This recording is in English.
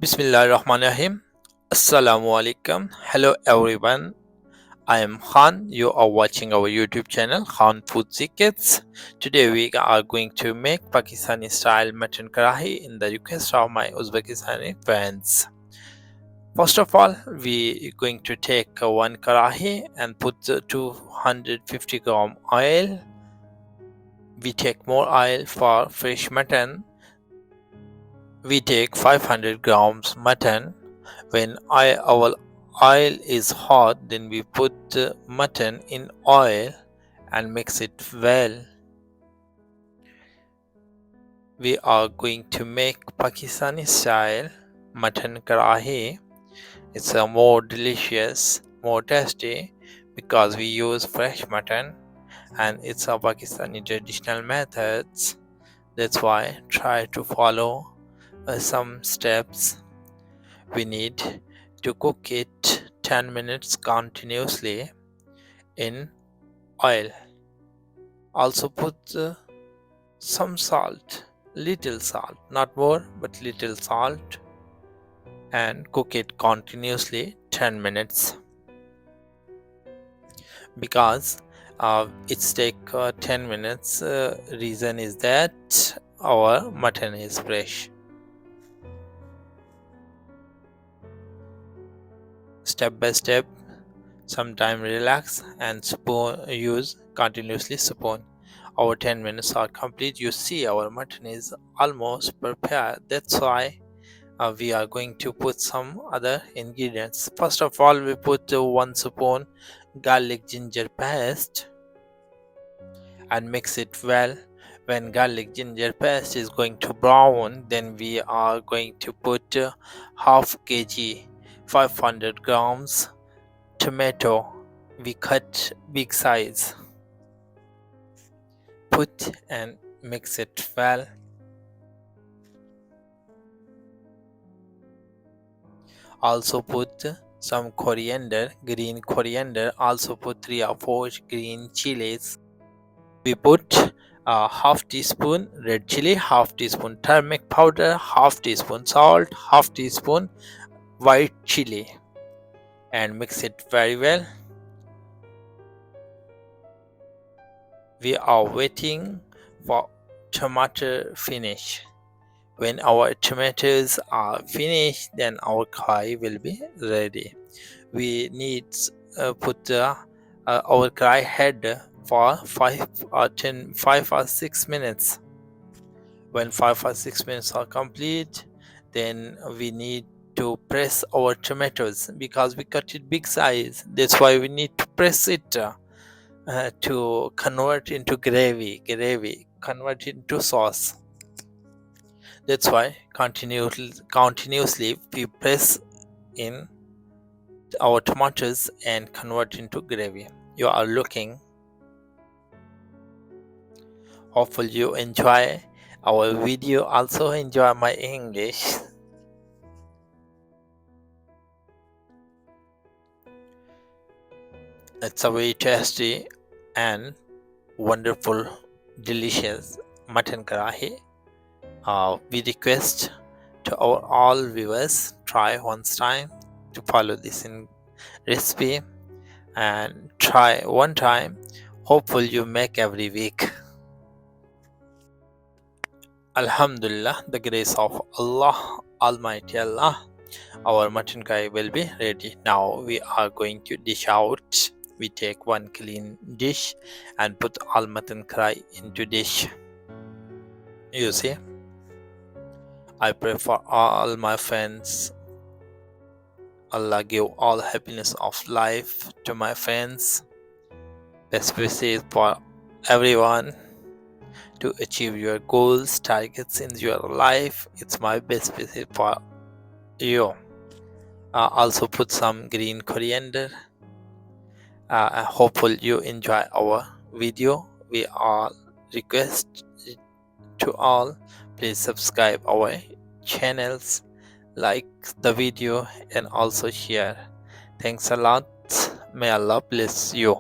Bismillahirrahmanirrahim. Assalamu alaikum. Hello everyone. I am Khan. You are watching our YouTube channel Khan Food Secrets. Today we are going to make Pakistani style mutton karahi in the request of my Uzbekistani friends. First of all, we are going to take one karahi and put 250 gram oil. We take more oil for fresh mutton. We take 500 grams mutton. When our oil is hot, then we put mutton in oil and mix it well. We are going to make Pakistani style mutton karahi. It's a more delicious, more tasty because we use fresh mutton and it's a Pakistani traditional methods. That's why try to follow some steps. We need to cook it 10 minutes continuously in oil. Also put some salt, little salt, not more but little salt, and cook it continuously 10 minutes because it's take 10 minutes. Reason is that our mutton is fresh. Step by step, sometime relax and use continuously spoon. Our 10 minutes are complete. You see our mutton is almost prepared. That's why we are going to put some other ingredients. First of all, we put 1 spoon garlic ginger paste and mix it well. When garlic ginger paste is going to brown, then we are going to put half kg 500 grams tomato. We cut big size. Put and mix it well. Also put some coriander, green coriander. Also put 3 or 4 green chilies. We put half teaspoon red chili, half teaspoon turmeric powder, half teaspoon salt, half teaspoon white chili, and mix it very well. We are waiting for tomato finish. When our tomatoes are finished, then our karahi will be ready. We need put our karahi head for 5 or 6 minutes. When 5 or 6 minutes are complete, then we need to press our tomatoes because we cut it big size. That's why we need to press it to convert into gravy, convert into sauce. That's why continuously we press in our tomatoes and convert into gravy. You are looking. Hopefully you enjoy our video. Also enjoy my English. It's a very tasty and wonderful, delicious mutton karahi. We request to our all viewers try once time to follow this recipe and try one time. Hopefully you make every week. Alhamdulillah, the grace of Allah, Almighty Allah, our mutton karahi will be ready. Now we are going to dish out. We take one clean dish and put all mutton karahi into dish. You see, I pray for all my friends. Allah give all happiness of life to my friends. Best wishes for everyone to achieve your goals, targets in your life. It's my best wishes for you. Also put some green coriander. Hopefully you enjoy our video. We all request to all, please subscribe our channels, like the video, and also share. Thanks a lot. May Allah bless you.